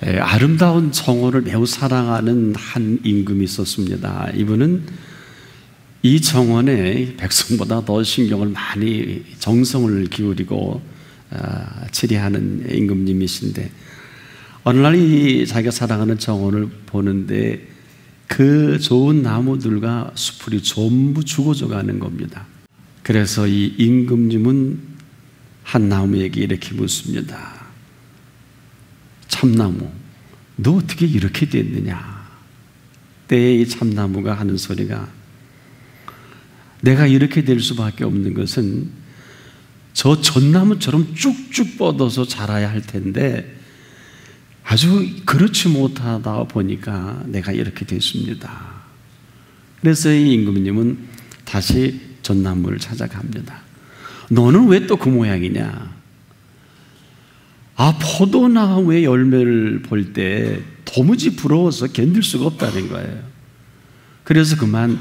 아름다운 정원을 매우 사랑하는 한 임금이 있었습니다. 이분은 이 정원에 백성보다 더 신경을 많이 정성을 기울이고 치리하는 임금님이신데, 어느 날 자기가 사랑하는 정원을 보는데 그 좋은 나무들과 수풀이 전부 죽어져 가는 겁니다. 그래서 이 임금님은 한 나무에게 이렇게 묻습니다. 참나무, 너 어떻게 이렇게 됐느냐? 때에 이 참나무가 하는 소리가, 내가 이렇게 될 수밖에 없는 것은 저 전나무처럼 쭉쭉 뻗어서 자라야 할 텐데 아주 그렇지 못하다 보니까 내가 이렇게 됐습니다. 그래서 이 임금님은 다시 전나무를 찾아갑니다. 너는 왜 또 그 모양이냐? 포도나무의 열매를 볼 때 도무지 부러워서 견딜 수가 없다는 거예요. 그래서 그만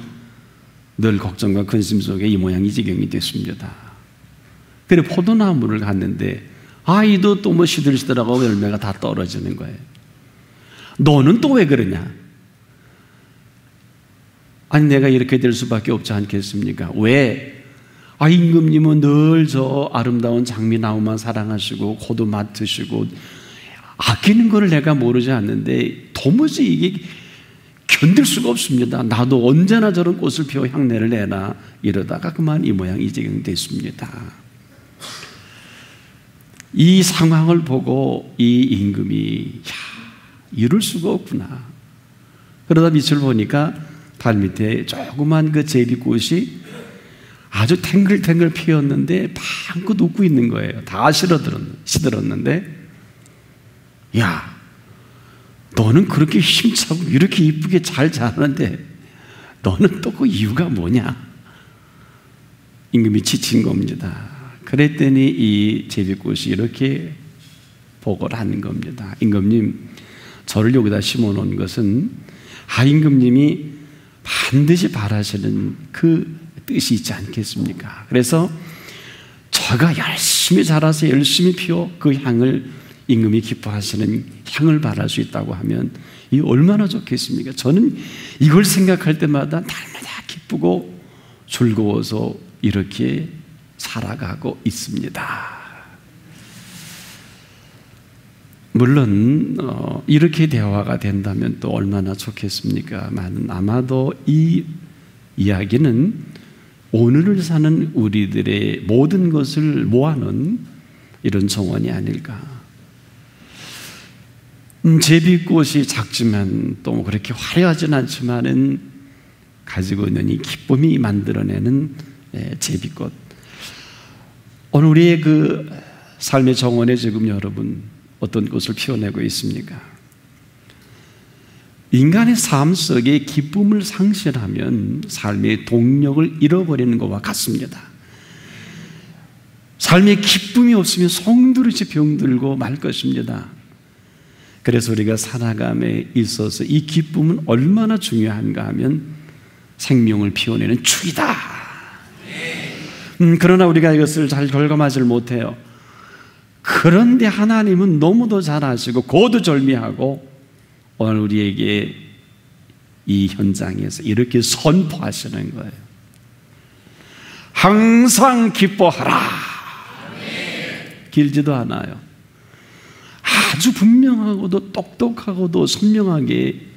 늘 걱정과 근심 속에 이 모양 이 지경이 됐습니다. 그래 포도나무를 갔는데 이도 또 뭐 시들시들하고 열매가 다 떨어지는 거예요. 너는 또 왜 그러냐? 아니 내가 이렇게 될 수밖에 없지 않겠습니까? 왜? 임금님은 늘 저 아름다운 장미나무만 사랑하시고 고도 맡으시고 아끼는 걸 내가 모르지 않는데 도무지 이게 견딜 수가 없습니다. 나도 언제나 저런 꽃을 피워 향내를 내나 이러다가 그만 이 모양 이 지경 됐습니다. 이 상황을 보고 이 임금이 이럴 수가 없구나. 그러다 밑을 보니까 발 밑에 조그만 그 제비꽃이 아주 탱글탱글 피었는데 방긋 웃고 있는 거예요. 다 시들었는데, 야, 너는 그렇게 힘차고 이렇게 이쁘게 잘 자라는데 너는 또 그 이유가 뭐냐? 임금이 지친 겁니다. 그랬더니 이 제비꽃이 이렇게 보고를 하는 겁니다. 임금님, 저를 여기다 심어놓은 것은 임금님이 반드시 바라시는 그 뜻이 있지 않겠습니까? 그래서 저가 열심히 자라서 열심히 피워 그 향을 임금이 기뻐하시는 향을 바랄 수 있다고 하면 이 얼마나 좋겠습니까? 저는 이걸 생각할 때마다 날마다 기쁘고 즐거워서 이렇게 살아가고 있습니다. 물론 이렇게 대화가 된다면 또 얼마나 좋겠습니까만 아마도 이 이야기는 오늘을 사는 우리들의 모든 것을 모아놓은 이런 정원이 아닐까. 제비꽃이 작지만 또 그렇게 화려하진 않지만은 가지고 있는 이 기쁨이 만들어내는 제비꽃. 오늘 우리의 그 삶의 정원에 지금 여러분 어떤 꽃을 피워내고 있습니까? 인간의 삶 속에 기쁨을 상실하면 삶의 동력을 잃어버리는 것과 같습니다. 삶에 기쁨이 없으면 송두리째 병들고 말 것입니다. 그래서 우리가 살아감에 있어서 이 기쁨은 얼마나 중요한가 하면 생명을 피워내는 축이다. 그러나 우리가 이것을 잘 절감하지 못해요. 그런데 하나님은 너무도 잘 아시고 고두절미하고 오늘 우리에게 이 현장에서 이렇게 선포하시는 거예요. 항상 기뻐하라. 길지도 않아요. 아주 분명하고도 똑똑하고도 선명하게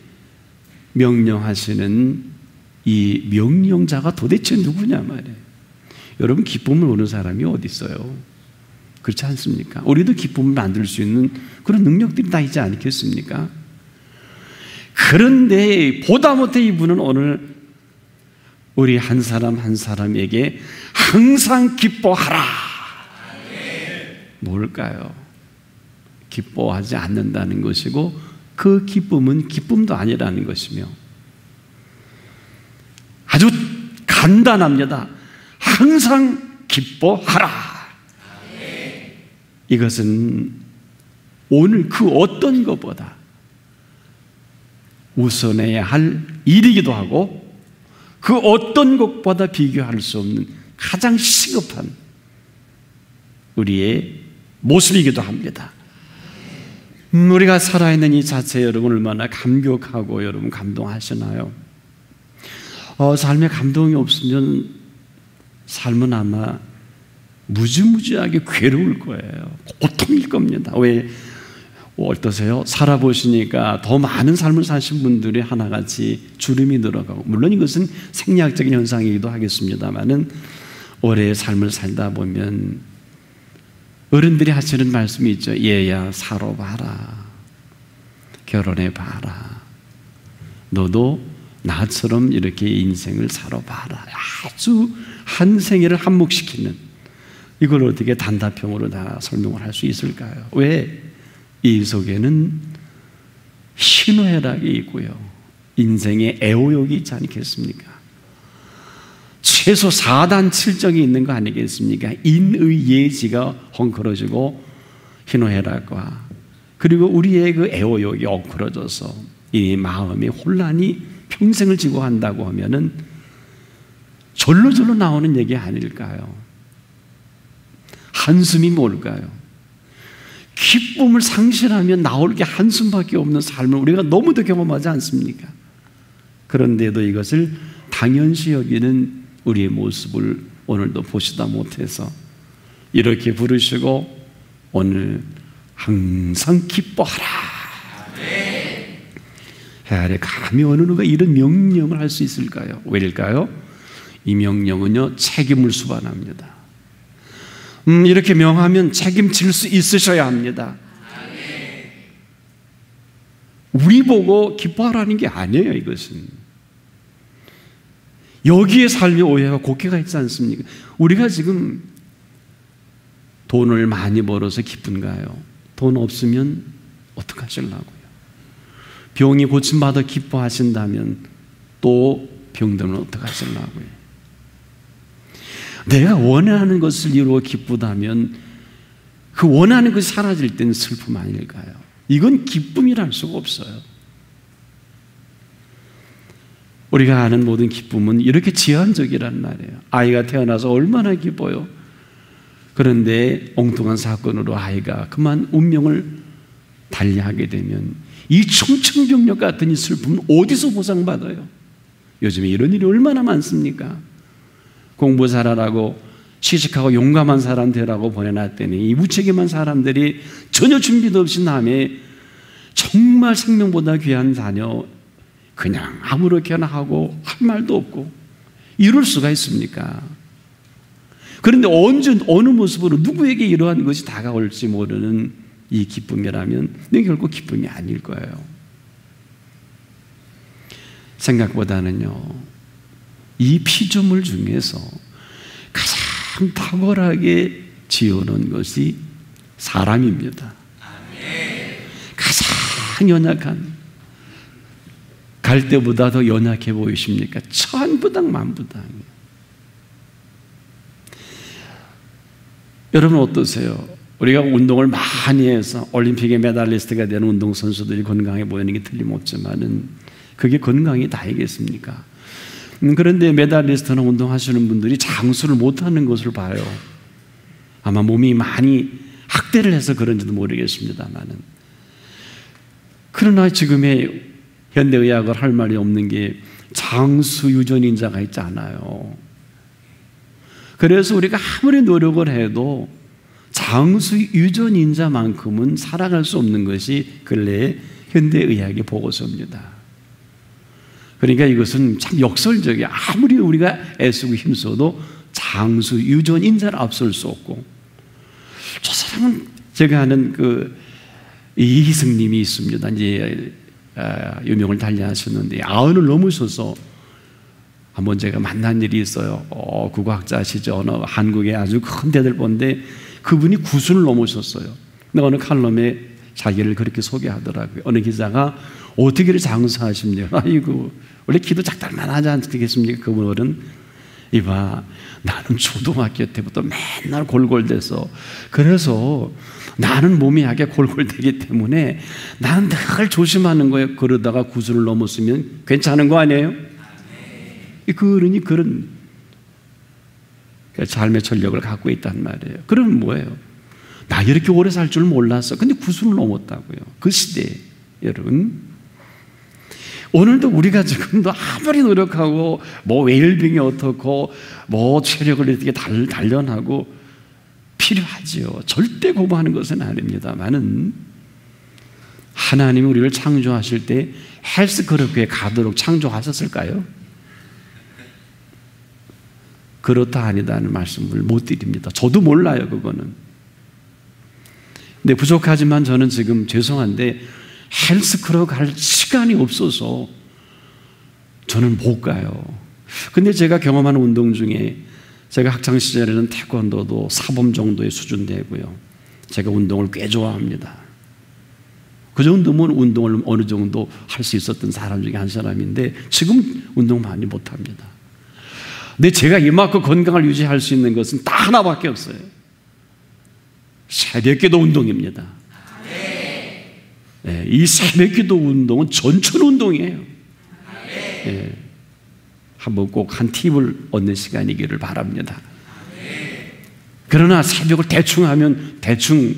명령하시는 이 명령자가 도대체 누구냐 말이에요. 여러분, 기쁨을 오는 사람이 어디 있어요? 그렇지 않습니까? 우리도 기쁨을 만들 수 있는 그런 능력들이 다 있지 않겠습니까? 그런데 보다 못해 이분은 오늘 우리 한 사람 한 사람에게 항상 기뻐하라. 뭘까요? 기뻐하지 않는다는 것이고 그 기쁨은 기쁨도 아니라는 것이며 아주 간단합니다. 항상 기뻐하라. 이것은 오늘 그 어떤 것보다 우선해야 할 일이기도 하고 그 어떤 것보다 비교할 수 없는 가장 시급한 우리의 모습이기도 합니다. 우리가 살아있는 이 자체 여러분 얼마나 감격하고 여러분 감동하시나요? 삶에 감동이 없으면 삶은 아마 무지무지하게 괴로울 거예요. 고통일 겁니다. 왜? 어떠세요? 살아보시니까 더 많은 삶을 사신 분들이 하나같이 주름이 늘어가고, 물론 이것은 생리학적인 현상이기도 하겠습니다만은 오래 삶을 살다 보면 어른들이 하시는 말씀이 있죠. 얘야 살아봐라, 결혼해봐라, 너도 나처럼 이렇게 인생을 살아봐라. 아주 한 생애를 한몫시키는, 이걸 어떻게 단답형으로 다 설명을 할 수 있을까요? 왜? 이 속에는 희노애락이 있고요, 인생의 애호욕이 있지 않겠습니까? 최소 4단 7정이 있는 거 아니겠습니까? 인의 예지가 헝클어지고 희노애락과, 그리고 우리의 그 애호욕이 엉클어져서 이 마음의 혼란이 평생을 지고 한다고 하면은 절로절로 나오는 얘기 아닐까요? 한숨이 뭘까요? 기쁨을 상실하면 나올 게 한숨밖에 없는 삶을 우리가 너무도 경험하지 않습니까? 그런데도 이것을 당연시 여기는 우리의 모습을 오늘도 보시다 못해서 이렇게 부르시고 오늘 항상 기뻐하라. 네. 감히 어느 누가 이런 명령을 할 수 있을까요? 왜일까요? 이 명령은요, 책임을 수반합니다. 이렇게 명하면 책임질 수 있으셔야 합니다. 우리 보고 기뻐하라는 게 아니에요. 이것은 여기에 삶의 오해가 곡해가 있지 않습니까? 우리가 지금 돈을 많이 벌어서 기쁜가요? 돈 없으면 어떡하시려고요? 병이 고침받아 기뻐하신다면 또 병들면 어떡하시려고요? 내가 원하는 것을 이루어 기쁘다면 그 원하는 것이 사라질 때는 슬픔 아닐까요? 이건 기쁨이라 할 수가 없어요. 우리가 아는 모든 기쁨은 이렇게 제한적이란 말이에요. 아이가 태어나서 얼마나 기뻐요. 그런데 엉뚱한 사건으로 아이가 그만 운명을 달리하게 되면 이 청천벽력 같은 이 슬픔은 어디서 보상받아요? 요즘에 이런 일이 얼마나 많습니까? 공부 잘하라고 취직하고 용감한 사람 되라고 보내놨더니 이 무책임한 사람들이 전혀 준비도 없이 남의 정말 생명보다 귀한 자녀 그냥 아무렇게나 하고 할 말도 없고 이럴 수가 있습니까? 그런데 언제 어느 모습으로 누구에게 이러한 것이 다가올지 모르는 이 기쁨이라면 이게 결국 기쁨이 아닐 거예요. 생각보다는요, 이 피조물 중에서 가장 탁월하게 지어놓은 것이 사람입니다. 가장 연약한, 갈대보다 더 연약해 보이십니까? 천부당 만부당. 여러분 어떠세요? 우리가 운동을 많이 해서 올림픽의 메달리스트가 되는 운동선수들이 건강해 보이는 게 틀림없지만은 그게 건강이 다이겠습니까? 그런데 메달리스트나 운동하시는 분들이 장수를 못하는 것을 봐요. 아마 몸이 많이 학대를 해서 그런지도 모르겠습니다만은. 그러나 지금의 현대의학을 할 말이 없는 게 장수 유전인자가 있지 않아요. 그래서 우리가 아무리 노력을 해도 장수 유전인자만큼은 살아갈 수 없는 것이 근래의 현대의학의 보고서입니다. 그러니까 이것은 참 역설적이에요. 아무리 우리가 애쓰고 힘써도 장수 유전인자를 앞설 수 없고, 저 사람은 제가 아는 그 이희승님이 있습니다. 이제 유명을 달리하셨는데 90을 넘으셔서 한번 제가 만난 일이 있어요. 국어학자시죠. 어느 한국의 아주 큰 데들 본데 그분이 90을 넘으셨어요. 근데 어느 칼럼에 자기를 그렇게 소개하더라고요. 어느 기자가 어떻게 장수하십니까? 아이고, 원래 키도 작달만 하지 않겠습니까? 그분은 이봐, 나는 초등학교 때부터 맨날 골골대서, 그래서 나는 몸이 약해 골골대기 때문에 나는 늘 조심하는 거예요. 그러다가 90을 넘었으면 괜찮은 거 아니에요? 그러니 그런 삶의 전력을 갖고 있단 말이에요. 그러면 뭐예요? 나 이렇게 오래 살 줄 몰랐어. 근데 90을 넘었다고요. 그 시대에. 여러분, 오늘도 우리가 지금도 아무리 노력하고 뭐 웰빙이 어떻고 뭐 체력을 이렇게 단련하고 필요하지요. 절대 고부하는 것은 아닙니다만은 하나님이 우리를 창조하실 때 헬스클럽에 가도록 창조하셨을까요? 그렇다 아니다는 말씀을 못 드립니다. 저도 몰라요, 그거는. 근데 부족하지만 저는 지금 죄송한데 헬스클럽 갈 시간이 없어서 저는 못 가요. 근데 제가 경험하는 운동 중에 제가 학창시절에는 태권도도 사범 정도의 수준 되고요. 제가 운동을 꽤 좋아합니다. 그 정도면 운동을 어느 정도 할 수 있었던 사람 중에 한 사람인데 지금 운동 많이 못합니다. 근데 제가 이만큼 건강을 유지할 수 있는 것은 딱 하나밖에 없어요. 새벽기도 운동입니다. 네, 이 새벽기도 운동은 전천 운동이에요. 네, 한번 꼭 한 팁을 얻는 시간이기를 바랍니다. 그러나 새벽을 대충 하면 대충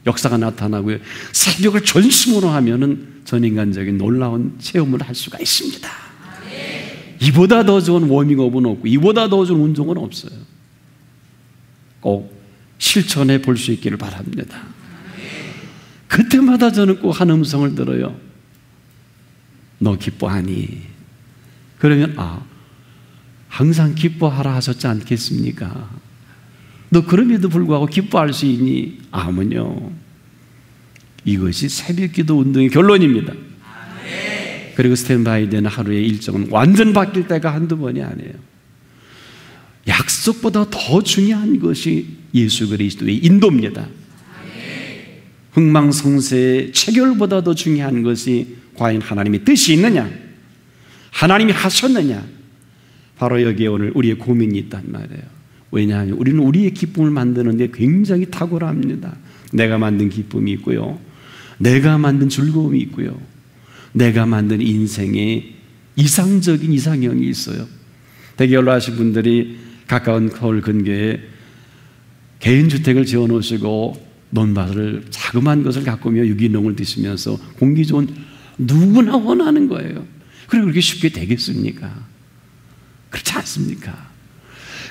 역사가 나타나고요. 새벽을 전심으로 하면은 전인간적인 놀라운 체험을 할 수가 있습니다. 이보다 더 좋은 워밍업은 없고 이보다 더 좋은 운동은 없어요. 꼭 실천해 볼 수 있기를 바랍니다. 그때마다 저는 꼭 한 음성을 들어요. 너 기뻐하니? 그러면 항상 기뻐하라 하셨지 않겠습니까? 너 그럼에도 불구하고 기뻐할 수 있니? 아면요. 이것이 새벽기도 운동의 결론입니다. 그리고 스탠바이 되는 하루의 일정은 완전 바뀔 때가 한두 번이 아니에요. 약속보다 더 중요한 것이 예수 그리스도의 인도입니다. 흥망성쇠의 체결보다 더 중요한 것이 과연 하나님의 뜻이 있느냐, 하나님이 하셨느냐, 바로 여기에 오늘 우리의 고민이 있단 말이에요. 왜냐하면 우리는 우리의 기쁨을 만드는 데 굉장히 탁월합니다. 내가 만든 기쁨이 있고요, 내가 만든 즐거움이 있고요, 내가 만든 인생의 이상적인 이상형이 있어요. 대개 연로하신 분들이 가까운 서울 근교에 개인주택을 지어놓으시고 논밭을 자그마한 것을 가꾸며 유기농을 드시면서 공기 좋은, 누구나 원하는 거예요. 그리고 그렇게 쉽게 되겠습니까? 그렇지 않습니까?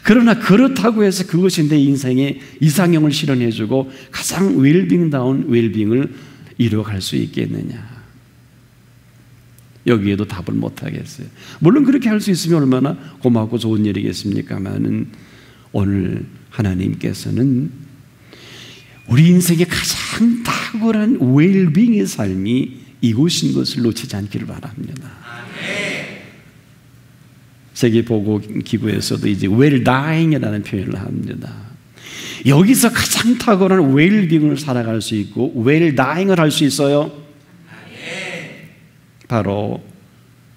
그러나 그렇다고 해서 그것이 내 인생의 이상형을 실현해주고 가장 웰빙다운 웰빙을 이루어갈 수 있겠느냐? 여기에도 답을 못하겠어요. 물론 그렇게 할 수 있으면 얼마나 고맙고 좋은 일이겠습니까만은 오늘 하나님께서는 우리 인생의 가장 탁월한 웰빙의 삶이 이곳인 것을 놓치지 않기를 바랍니다. 세계보건기구에서도 이제 웰다잉이라는 표현을 합니다. 여기서 가장 탁월한 웰빙을 살아갈 수 있고 웰다잉을 할 수 있어요. 바로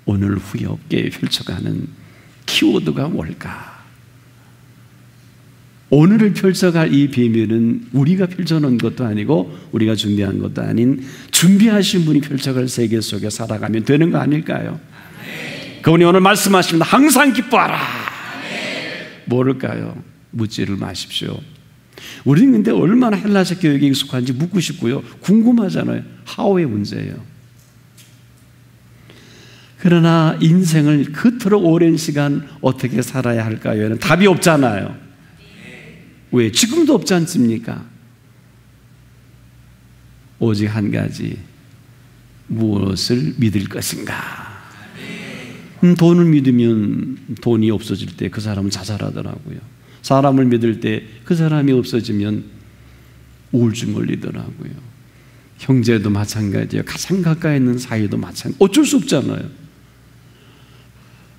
오늘 후에 업계에 펼쳐가는 키워드가 뭘까? 오늘을 펼쳐갈 이 비밀은 우리가 펼쳐놓은 것도 아니고 우리가 준비한 것도 아닌 준비하신 분이 펼쳐갈 세계 속에 살아가면 되는 거 아닐까요? 그분이 오늘 말씀하십니다. 항상 기뻐하라. 모를까요? 묻지를 마십시오. 우리는 근데 얼마나 헬라식 교육에 익숙한지 묻고 싶고요, 궁금하잖아요. 하오의 문제예요. 그러나 인생을 그토록 오랜 시간 어떻게 살아야 할까요?에는 답이 없잖아요. 왜? 지금도 없지 않습니까? 오직 한 가지, 무엇을 믿을 것인가? 돈을 믿으면 돈이 없어질 때 그 사람은 자살하더라고요. 사람을 믿을 때 그 사람이 없어지면 우울증 걸리더라고요. 형제도 마찬가지예요. 가장 가까이 있는 사이도 마찬가지. 어쩔 수 없잖아요.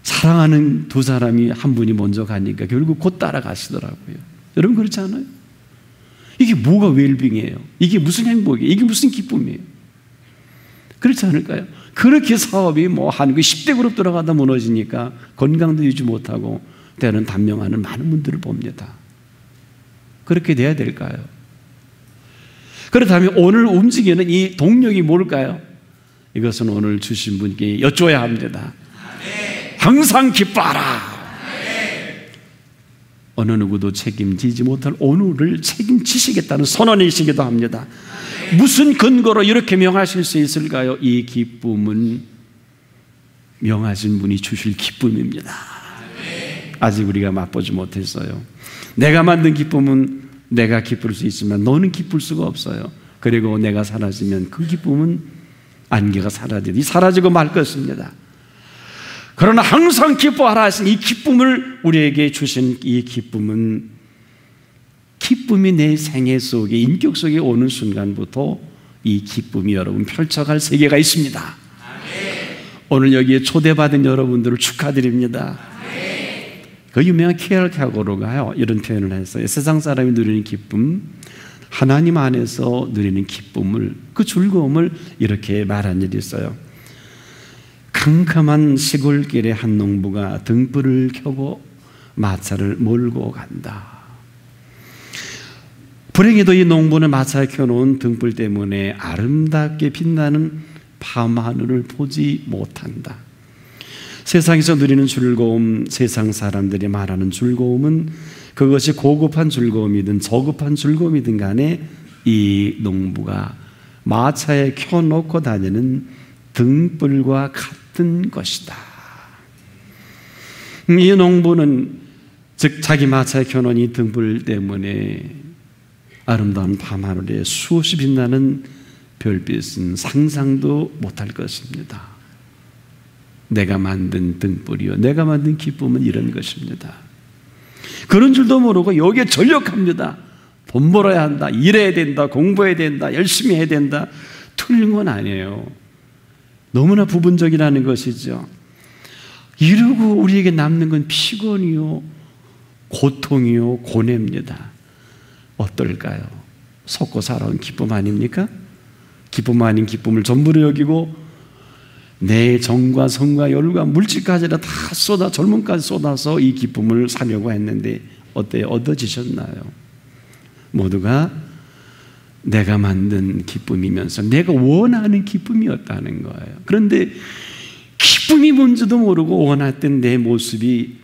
사랑하는 두 사람이 한 분이 먼저 가니까 결국 곧 따라가시더라고요. 여러분 그렇지 않아요? 이게 뭐가 웰빙이에요? 이게 무슨 행복이에요? 이게 무슨 기쁨이에요? 그렇지 않을까요? 그렇게 사업이 한국이 10대 그룹 들어가다 무너지니까 건강도 유지 못하고 때는 단명하는 많은 분들을 봅니다. 그렇게 돼야 될까요? 그렇다면 오늘 움직이는 이 동력이 뭘까요? 이것은 오늘 주신 분께 여쭤야 합니다. 항상 기뻐하라. 어느 누구도 책임지지 못할 오늘을 책임지시겠다는 선언이시기도 합니다. 무슨 근거로 이렇게 명하실 수 있을까요? 이 기쁨은 명하신 분이 주실 기쁨입니다. 아직 우리가 맛보지 못했어요. 내가 만든 기쁨은 내가 기쁠 수 있지만 너는 기쁠 수가 없어요. 그리고 내가 사라지면 그 기쁨은 안개가 사라지고 말 것입니다. 그러나 항상 기뻐하라 하신 이 기쁨을 우리에게 주신 이 기쁨은 기쁨이 내 생애 속에 인격 속에 오는 순간부터 이 기쁨이 여러분 펼쳐갈 세계가 있습니다. 오늘 여기에 초대받은 여러분들을 축하드립니다. 그 유명한 키엘케고르가요 이런 표현을 했어요. 세상 사람이 누리는 기쁨, 하나님 안에서 누리는 기쁨을, 그 즐거움을 이렇게 말한 일이 있어요. 캄캄한 시골길에 한 농부가 등불을 켜고 마차를 몰고 간다. 불행히도 이 농부는 마차에 켜놓은 등불 때문에 아름답게 빛나는 밤하늘을 보지 못한다. 세상에서 누리는 즐거움, 세상 사람들이 말하는 즐거움은 그것이 고급한 즐거움이든 저급한 즐거움이든 간에 이 농부가 마차에 켜놓고 다니는 등불과 같은 것이다. 이 농부는 즉 자기 마차에 켜놓은 이 등불 때문에 아름다운 밤하늘에 수없이 빛나는 별빛은 상상도 못할 것입니다. 내가 만든 등불이요, 내가 만든 기쁨은 이런 것입니다. 그런 줄도 모르고 여기에 전력합니다. 돈 벌어야 한다, 일해야 된다, 공부해야 된다, 열심히 해야 된다. 틀린 건 아니에요. 너무나 부분적이라는 것이죠. 이러고 우리에게 남는 건 피곤이요, 고통이요, 고뇌입니다. 어떨까요? 속고 살아온 기쁨 아닙니까? 기쁨 아닌 기쁨을 전부로 여기고 내 정과 성과 열과 물질까지다 다 젊음까지 쏟아서 이 기쁨을 사려고 했는데 어때요? 얻어지셨나요? 모두가 내가 만든 기쁨이면서 내가 원하는 기쁨이었다는 거예요. 그런데 기쁨이 뭔지도 모르고 원했던 내 모습이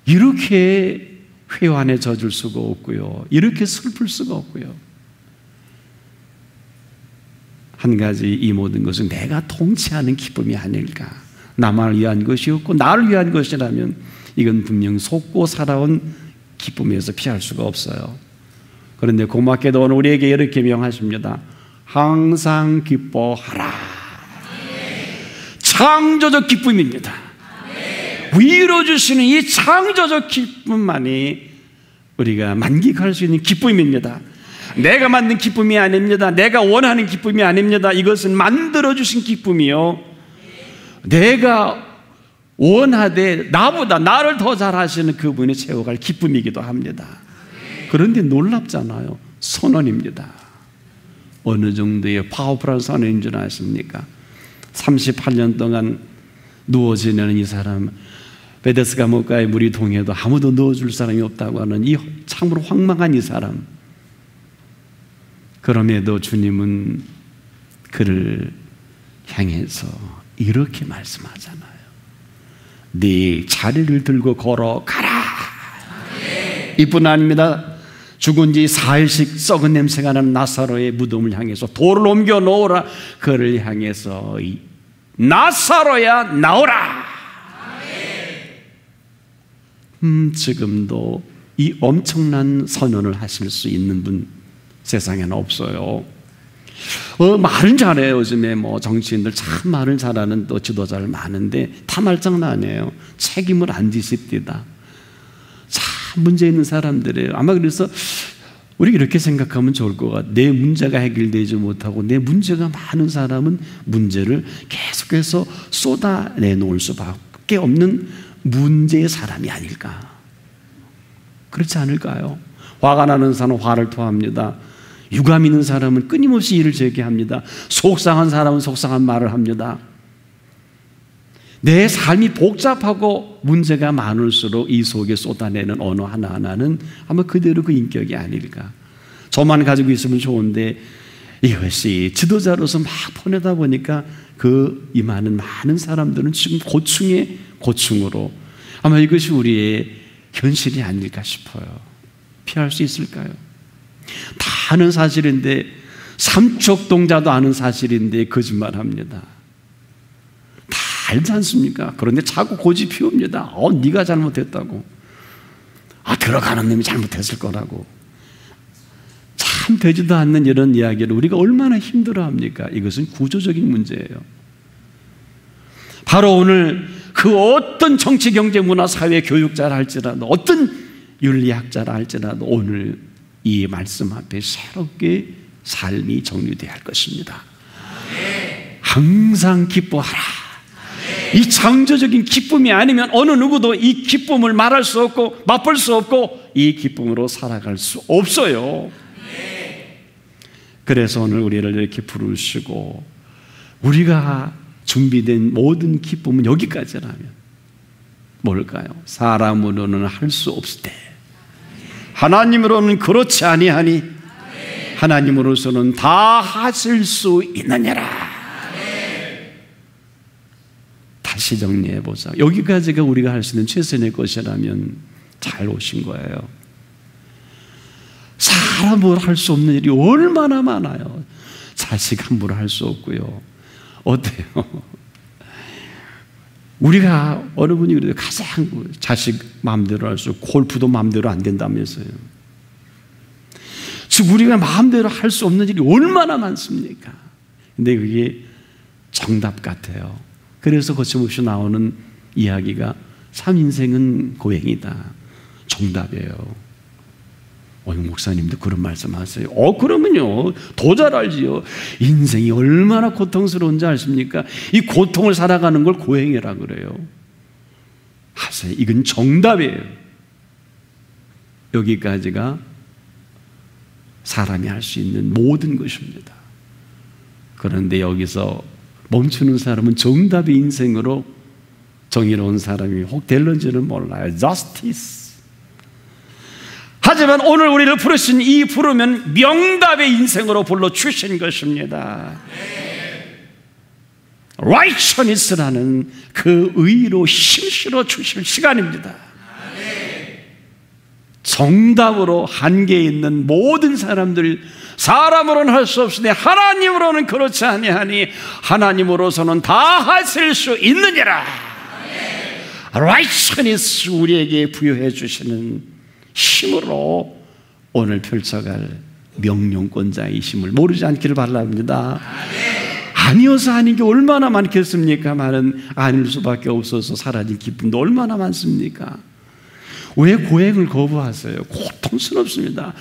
이렇게 회환에 젖을 수가 없고요, 이렇게 슬플 수가 없고요. 한 가지, 이 모든 것은 내가 통치하는 기쁨이 아닐까. 나만을 위한 것이었고 나를 위한 것이라면 이건 분명 속고 살아온 기쁨에서 피할 수가 없어요. 그런데 고맙게도 오늘 우리에게 이렇게 명하십니다. 항상 기뻐하라. 창조적 기쁨입니다. 위로 주시는 이 창조적 기쁨만이 우리가 만끽할 수 있는 기쁨입니다. 내가 만든 기쁨이 아닙니다. 내가 원하는 기쁨이 아닙니다. 이것은 만들어주신 기쁨이요, 내가 원하되 나보다 나를 더 잘하시는 그분이 채워갈 기쁨이기도 합니다. 그런데 놀랍잖아요. 선언입니다. 어느 정도의 파워풀한 선언인 줄 아십니까? 38년 동안 누워 지내는 이 사람, 베데스 감옥가에 물이 동해도 아무도 넣어줄 사람이 없다고 하는 이 참으로 황망한 이 사람, 그럼에도 주님은 그를 향해서 이렇게 말씀하잖아요. 네 자리를 들고 걸어가라. 이뿐 아닙니다. 죽은 지 4일씩 썩은 냄새가 나는 나사로의 무덤을 향해서 돌을 옮겨 놓으라. 그를 향해서 나사로야 나오라. 지금도 이 엄청난 선언을 하실 수 있는 분 세상에는 없어요. 말은 잘해요. 요즘에 정치인들 참 말을 잘하는 또 지도자들 많은데 다 말장난이에요. 책임을 안 지십니다. 참 문제 있는 사람들이에요. 아마 그래서 우리가 이렇게 생각하면 좋을 것 같아요. 내 문제가 해결되지 못하고 내 문제가 많은 사람은 문제를 계속해서 쏟아내놓을 수밖에 없는 문제의 사람이 아닐까. 그렇지 않을까요? 화가 나는 사람은 화를 토합니다. 유감 있는 사람은 끊임없이 일을 제기합니다. 속상한 사람은 속상한 말을 합니다. 내 삶이 복잡하고 문제가 많을수록 이 속에 쏟아내는 언어 하나하나는 아마 그대로 그 인격이 아닐까. 저만 가지고 있으면 좋은데 이것이 지도자로서 막 보내다 보니까 그 임하는 많은 사람들은 지금 고충에 고충으로 아마 이것이 우리의 현실이 아닐까 싶어요. 피할 수 있을까요? 다 아는 사실인데, 삼척동자도 아는 사실인데 거짓말합니다. 다 알지 않습니까? 그런데 자꾸 고집 피웁니다. 네가 잘못했다고. 들어가는 놈이 잘못했을 거라고. 참 되지도 않는 이런 이야기를 우리가 얼마나 힘들어합니까? 이것은 구조적인 문제예요. 바로 오늘 그 어떤 정치, 경제, 문화, 사회, 교육자라 할지라도, 어떤 윤리학자라 할지라도 오늘 이 말씀 앞에 새롭게 삶이 정리되어야 할 것입니다. 항상 기뻐하라. 이 창조적인 기쁨이 아니면 어느 누구도 이 기쁨을 말할 수 없고 맛볼 수 없고 이 기쁨으로 살아갈 수 없어요. 그래서 오늘 우리를 이렇게 부르시고 우리가 준비된 모든 기쁨은 여기까지라면 뭘까요? 사람으로는 할 수 없을 때 하나님으로는 그렇지 아니하니 하나님으로서는 다 하실 수 있느니라. 다시 정리해보자. 여기까지가 우리가 할 수 있는 최선의 것이라면 잘 오신 거예요. 사람으로 할 수 없는 일이 얼마나 많아요. 자식 함부로 할 수 없고요. 어때요? 우리가 어느 분이 그래도 가장 자식 마음대로 할 수, 골프도 마음대로 안 된다면서요. 즉 우리가 마음대로 할 수 없는 일이 얼마나 많습니까? 근데 그게 정답 같아요. 그래서 거침없이 나오는 이야기가 참 인생은 고행이다. 정답이에요. 목사님도 그런 말씀하세요. 그러면요 더 잘 알지요. 인생이 얼마나 고통스러운지 아십니까? 이 고통을 살아가는 걸 고행이라 그래요. 하세요. 이건 정답이에요. 여기까지가 사람이 할 수 있는 모든 것입니다. 그런데 여기서 멈추는 사람은 정답의 인생으로 정의로운 사람이 혹 될런지는 몰라요. Justice. 하지만 오늘 우리를 부르신 이 부르면 명답의 인생으로 불러주신 것입니다. Righteousness라는 그 의로 힘실어 주실 시간입니다. 정답으로 한계에 있는 모든 사람들, 사람으로는 할 수 없으니 하나님으로는 그렇지 아니하니 하나님으로서는 다 하실 수 있느니라. Righteousness 우리에게 부여해 주시는 힘으로 오늘 펼쳐갈 명령권자이심을 모르지 않기를 바랍니다. 아니어서 아닌 게 얼마나 많겠습니까만은 아닐 수밖에 없어서 사라진 기쁨도 얼마나 많습니까? 왜 고행을 거부하세요? 고통스럽습니다.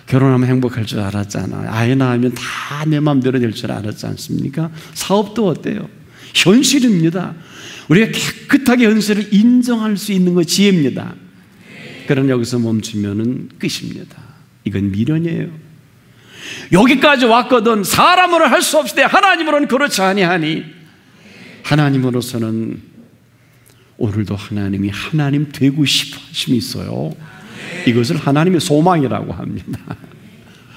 결혼하면 행복할 줄 알았잖아요. 아이 낳으면 다 내 마음대로 될 줄 알았지 않습니까? 사업도 어때요? 현실입니다. 우리가 깨끗하게 현실을 인정할 수 있는 것 지혜입니다. 그러나 여기서 멈추면 끝입니다. 이건 미련이에요. 여기까지 왔거든 사람으로 할 수 없을 때 하나님으로는 그렇지 아니하니 하나님으로서는 오늘도 하나님이 하나님 되고 싶어 하심이 있어요. 이것을 하나님의 소망이라고 합니다.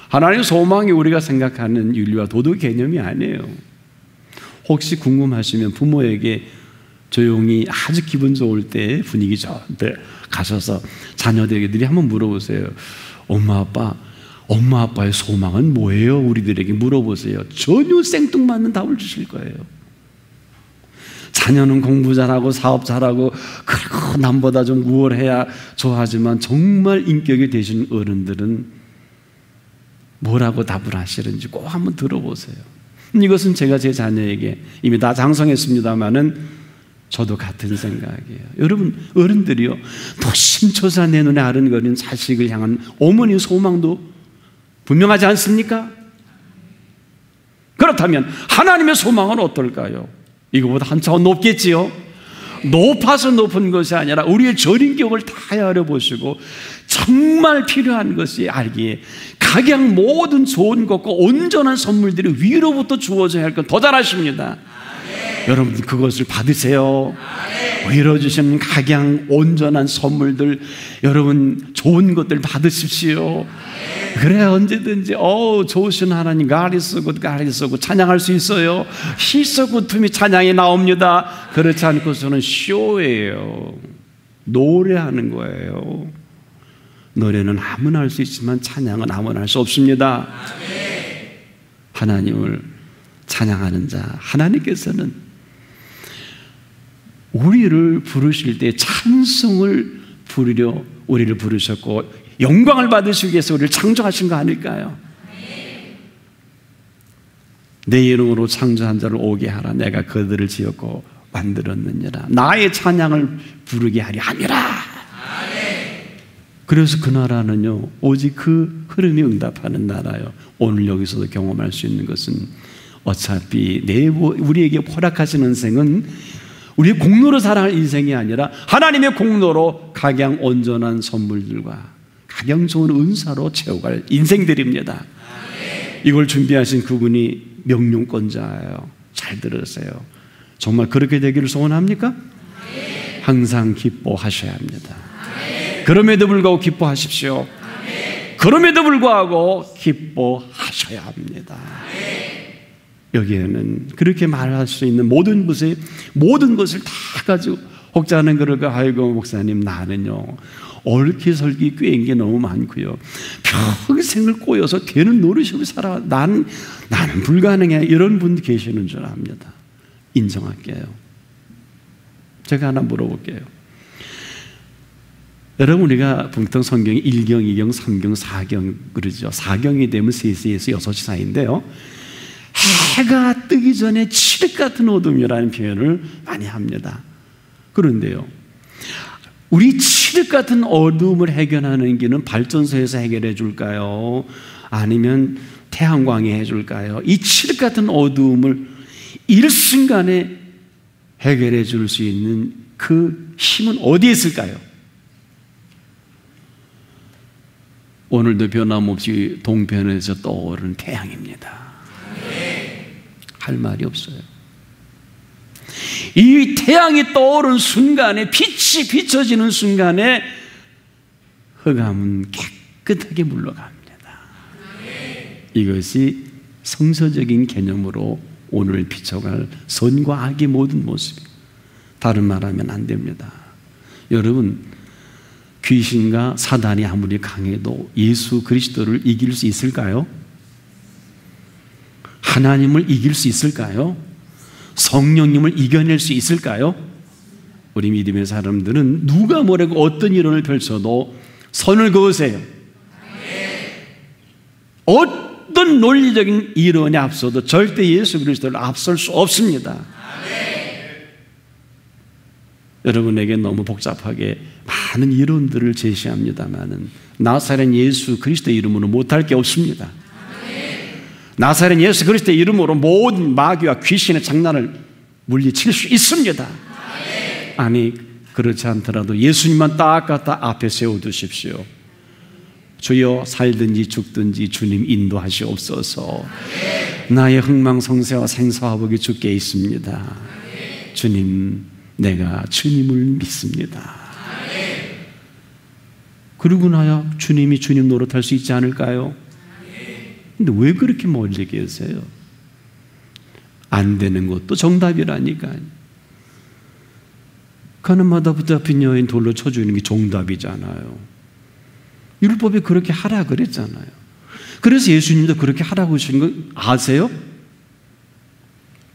하나님의 소망이 우리가 생각하는 윤리와 도덕 개념이 아니에요. 혹시 궁금하시면 부모에게 조용히 아주 기분 좋을 때 분위기 좋을 때 가셔서 자녀들에게 한번 물어보세요. 엄마 아빠의 소망은 뭐예요? 우리들에게 물어보세요. 전혀 생뚱맞는 답을 주실 거예요. 자녀는 공부 잘하고 사업 잘하고 그리고 남보다 좀 우월해야 좋아하지만 정말 인격이 되신 어른들은 뭐라고 답을 하시는지 꼭 한번 들어보세요. 이것은 제가 제 자녀에게 이미 다 장성했습니다마는 저도 같은 생각이에요. 여러분 어른들이요 노심초사 내 눈에 아른거리는 자식을 향한 어머니의 소망도 분명하지 않습니까? 그렇다면 하나님의 소망은 어떨까요? 이거보다 한 차원 높겠지요? 높아서 높은 것이 아니라 우리의 저린격을 다 헤아려보시고 정말 필요한 것이 알기에 각양 모든 좋은 것과 온전한 선물들이 위로부터 주어져야 할 것 더 잘 아십니다. 여러분 그것을 받으세요. 위로 주시는 각양 온전한 선물들 여러분 좋은 것들 받으십시오. 그래 언제든지 좋으신 하나님 God is so good, God is so good 찬양할 수 있어요. He's so good to me 찬양이 나옵니다. 그렇지 않고서는 쇼예요. 노래하는 거예요. 노래는 아무나 할 수 있지만 찬양은 아무나 할 수 없습니다. 하나님을 찬양하는 자, 하나님께서는 우리를 부르실 때 찬송을 부르려 우리를 부르셨고 영광을 받으시기 위해서 우리를 창조하신 거 아닐까요? 내 이름으로 창조한 자를 오게 하라. 내가 그들을 지었고 만들었느니라. 나의 찬양을 부르게 하리 함이라. 그래서 그 나라는요, 오직 그 흐름이 응답하는 나라요. 오늘 여기서도 경험할 수 있는 것은 어차피 우리에게 허락하시는 인생은 우리의 공로로 살아갈 인생이 아니라 하나님의 공로로 각양 온전한 선물들과 각양 좋은 은사로 채워갈 인생들입니다. 이걸 준비하신 그분이 명령권자예요. 잘 들으세요. 정말 그렇게 되기를 소원합니까? 항상 기뻐하셔야 합니다. 그럼에도 불구하고 기뻐하십시오. 그럼에도 불구하고 기뻐하셔야 합니다. 여기에는 그렇게 말할 수 있는 모든 것을 다 가지고 혹자는 그럴까? 아이고 목사님 나는요 얽히설기 꿰인 게 너무 많고요, 평생을 꼬여서 되는 노릇으로 살아. 나는 불가능해. 이런 분 계시는 줄 압니다. 인정할게요. 제가 하나 물어볼게요. 여러분, 우리가 보통 성경이 1경, 2경, 3경, 4경 그러죠. 4경이 되면 3시에서 6시 사이인데요, 해가 뜨기 전에 칠흑 같은 어둠이라는 표현을 많이 합니다. 그런데요, 우리 칠흑 같은 어둠을 해결하는 길은 발전소에서 해결해 줄까요? 아니면 태양광이 해줄까요? 이 칠흑 같은 어둠을 일순간에 해결해 줄 수 있는 그 힘은 어디에 있을까요? 오늘도 변함없이 동편에서 떠오르는 태양입니다. 할 말이 없어요. 이 태양이 떠오른 순간에, 빛이 비춰지는 순간에 흑암은 깨끗하게 물러갑니다. 이것이 성서적인 개념으로 오늘 비춰갈 선과 악의 모든 모습이에요. 다른 말하면 안 됩니다. 여러분, 귀신과 사단이 아무리 강해도 예수 그리스도를 이길 수 있을까요? 하나님을 이길 수 있을까요? 성령님을 이겨낼 수 있을까요? 우리 믿음의 사람들은 누가 뭐라고 어떤 이론을 펼쳐도 선을 그으세요. 어떤 논리적인 이론에 앞서도 절대 예수 그리스도를 앞설 수 없습니다. 여러분에게 너무 복잡하게 많은 이론들을 제시합니다마는 나사렛 예수 그리스도의 이름으로 못할 게 없습니다. 나사렛 예수 그리스도의 이름으로 모든 마귀와 귀신의 장난을 물리칠 수 있습니다. 아니, 그렇지 않더라도 예수님만 딱 갖다 앞에 세워두십시오. 주여 살든지 죽든지 주님 인도하시옵소서. 나의 흥망성쇠와 생사화복이 주께 있습니다. 주님, 내가 주님을 믿습니다. 그러고 나야 주님이 주님 노릇할 수 있지 않을까요? 근데 왜 그렇게 멀리 계세요? 안 되는 것도 정답이라니까요. 가늠하다 붙잡힌 여인 돌로 쳐주는 게 정답이잖아요. 율법이 그렇게 하라 그랬잖아요. 그래서 예수님도 그렇게 하라고 하신 거 아세요?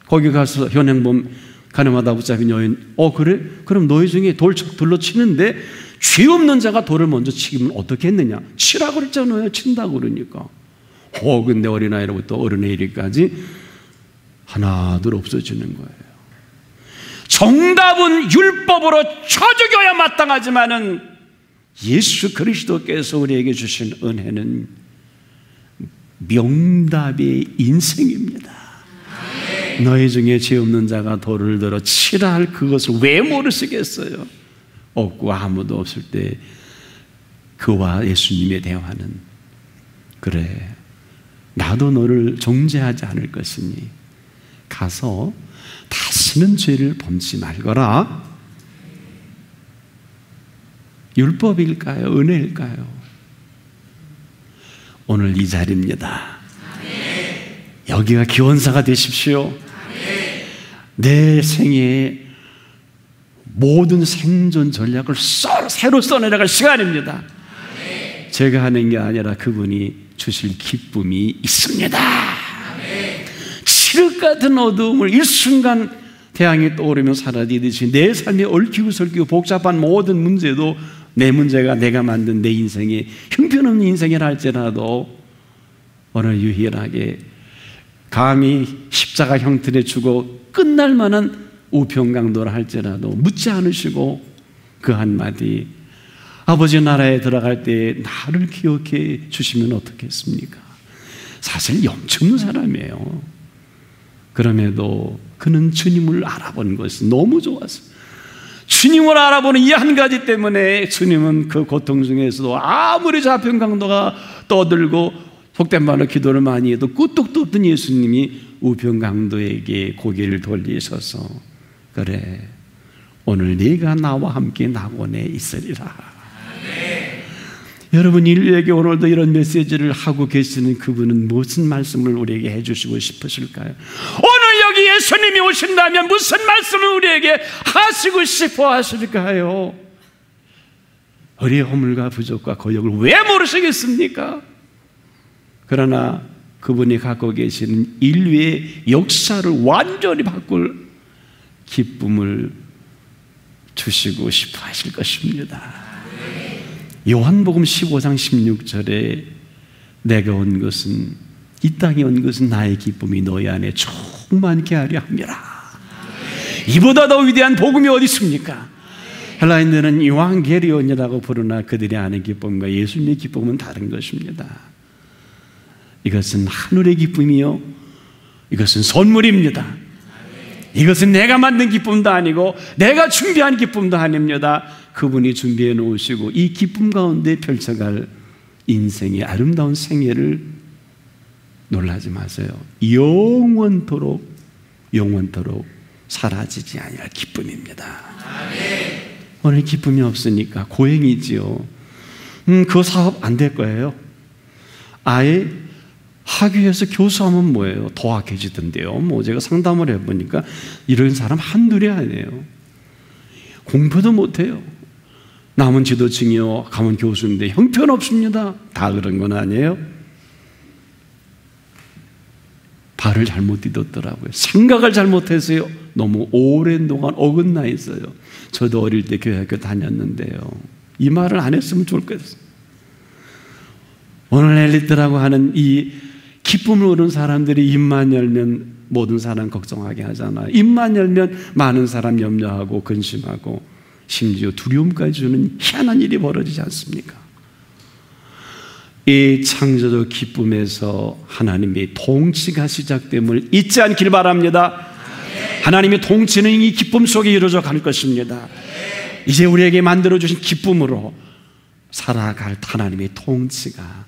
거기 가서 현행범 가늠하다 붙잡힌 여인, 그래? 그럼 너희 중에 돌로 치는데 죄 없는 자가 돌을 먼저 치면 어떻게 했느냐? 치라고 그랬잖아요. 친다고 그러니까. 근데 어린아이로부터 어른에 이르기까지 하나둘 없어지는 거예요. 정답은 율법으로 쳐죽여야 마땅하지만은 예수 그리스도께서 우리에게 주신 은혜는 명답의 인생입니다. 너희 중에 죄 없는 자가 돌을 들어 치라 할 그것을 왜 모르시겠어요? 없고 아무도 없을 때 그와 예수님의 대화는, 그래, 나도 너를 정죄하지 않을 것이니 가서 다시는 죄를 범치 말거라. 율법일까요? 은혜일까요? 오늘 이 자리입니다. 여기가 기원사가 되십시오. 내 생에 모든 생존 전략을 새로 써내려갈 시간입니다. 제가 하는 게 아니라 그분이 주실 기쁨이 있습니다. 칠흑 같은 어두움을 일순간 태양이 떠오르며 사라지듯이 내 삶에 얽히고 설키고 복잡한 모든 문제도 내 문제가 내가 만든 내 인생이 형편없는 인생이라 할지라도 오늘 유일하게 감히 십자가 형틀에 죽어 끝날 만한 우편강도라 할지라도 묻지 않으시고 그 한마디, 아버지 나라에 들어갈 때 나를 기억해 주시면 어떻겠습니까? 사실 염치 없는 사람이에요. 그럼에도 그는 주님을 알아본 것이 너무 좋았어요. 주님을 알아보는 이 한 가지 때문에 주님은 그 고통 중에서도 아무리 좌편 강도가 떠들고 속된 말로 기도를 많이 해도 끄떡도 없던 예수님이 우편 강도에게 고개를 돌리셔서, 그래, 오늘 네가 나와 함께 낙원에 있으리라. 여러분, 인류에게 오늘도 이런 메시지를 하고 계시는 그분은 무슨 말씀을 우리에게 해주시고 싶으실까요? 오늘 여기 예수님이 오신다면 무슨 말씀을 우리에게 하시고 싶어 하실까요? 우리의 허물과 부족과 고역을 왜 모르시겠습니까? 그러나 그분이 갖고 계시는 인류의 역사를 완전히 바꿀 기쁨을 주시고 싶어 하실 것입니다. 요한복음 15장 16절에 내가 온 것은, 이 땅에 온 것은 나의 기쁨이 너희 안에 충만케 하려 함이라. 이보다 더 위대한 복음이 어디 있습니까? 헬라인들은 이왕게리온이라고 부르나 그들이 아는 기쁨과 예수님의 기쁨은 다른 것입니다. 이것은 하늘의 기쁨이요, 이것은 선물입니다. 이것은 내가 만든 기쁨도 아니고 내가 준비한 기쁨도 아닙니다. 그분이 준비해 놓으시고 이 기쁨 가운데 펼쳐갈 인생의 아름다운 생애를, 놀라지 마세요, 영원토록 사라지지 아니할 기쁨입니다. 오늘 기쁨이 없으니까 고행이지요. 그 사업 안 될 거예요. 아예 학교에서 교수하면 뭐예요? 더 악해지던데요. 제가 상담을 해보니까 이런 사람 한둘이 아니에요. 공부도 못해요. 남은 지도층이요, 가면 교수인데 형편없습니다. 다 그런 건 아니에요. 발을 잘못 디뎠더라고요. 생각을 잘못했어요. 너무 오랜 동안 어긋나 있어요. 저도 어릴 때 교회학교 다녔는데요, 이 말을 안 했으면 좋을 것 같아요. 오늘 엘리트라고 하는 이 기쁨을 얻은 사람들이 입만 열면 모든 사람 걱정하게 하잖아요. 입만 열면 많은 사람 염려하고 근심하고 심지어 두려움까지 주는 희한한 일이 벌어지지 않습니까? 이 창조적 기쁨에서 하나님의 통치가 시작됨을 잊지 않길 바랍니다. 하나님의 통치는 이 기쁨 속에 이루어져 갈 것입니다. 이제 우리에게 만들어주신 기쁨으로 살아갈 하나님의 통치가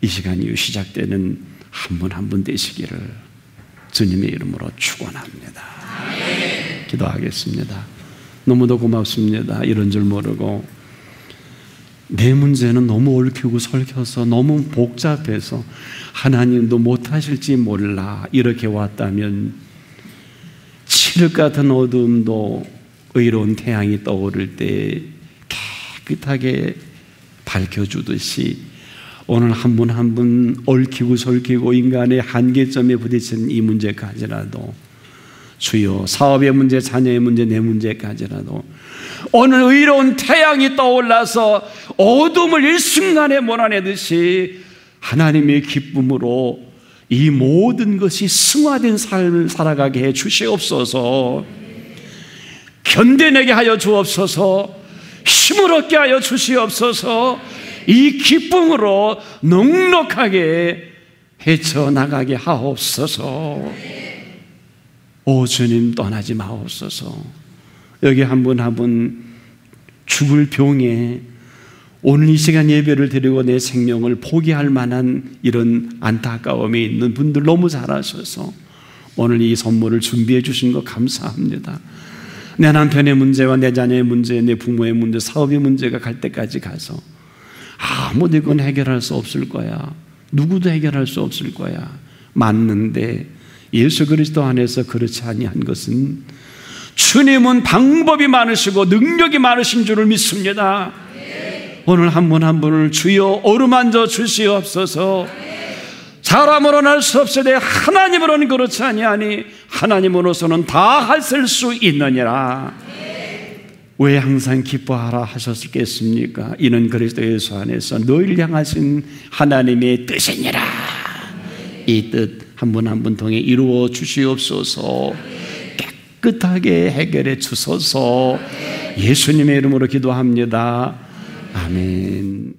이 시간 이후 시작되는 한 분 한 분 되시기를 주님의 이름으로 축원합니다. 기도하겠습니다. 너무도 고맙습니다. 이런 줄 모르고 내 문제는 너무 얽히고 설켜서 너무 복잡해서 하나님도 못하실지 몰라 이렇게 왔다면 칠흑 같은 어둠도 의로운 태양이 떠오를 때 깨끗하게 밝혀주듯이 오늘 한 분 한 분 얽히고 설키고 인간의 한계점에 부딪히는 이 문제까지라도 주여, 사업의 문제, 자녀의 문제, 내 문제까지라도 오늘 의로운 태양이 떠올라서 어둠을 일순간에 몰아내듯이 하나님의 기쁨으로 이 모든 것이 승화된 삶을 살아가게 해 주시옵소서. 견뎌내게 하여 주옵소서. 힘을 얻게 하여 주시옵소서. 이 기쁨으로 넉넉하게 헤쳐나가게 하옵소서. 오 주님, 떠나지 마옵소서. 여기 한 분 한 분 죽을 병에 오늘 이 시간 예배를 드리고 내 생명을 포기할 만한 이런 안타까움이 있는 분들 너무 잘 아셔서 오늘 이 선물을 준비해 주신 거 감사합니다. 내 남편의 문제와 내 자녀의 문제, 내 부모의 문제, 사업의 문제가 갈 때까지 가서 아무도 이건 해결할 수 없을 거야, 누구도 해결할 수 없을 거야. 맞는데 예수 그리스도 안에서 그렇지 아니한 것은 주님은 방법이 많으시고 능력이 많으신 줄을 믿습니다. 오늘 한 분 한 분을 주여 어루만져 주시옵소서. 사람으로는 할 수 없으되 하나님으로는 그렇지 아니하니 하나님으로서는 다 하실 수 있느니라. 왜 항상 기뻐하라 하셨겠습니까? 이는 그리스도 예수 안에서 너희를 향하신 하나님의 뜻이니라. 이 뜻 한 분 한 분 통해 이루어 주시옵소서. 깨끗하게 해결해 주소서. 예수님의 이름으로 기도합니다. 아멘.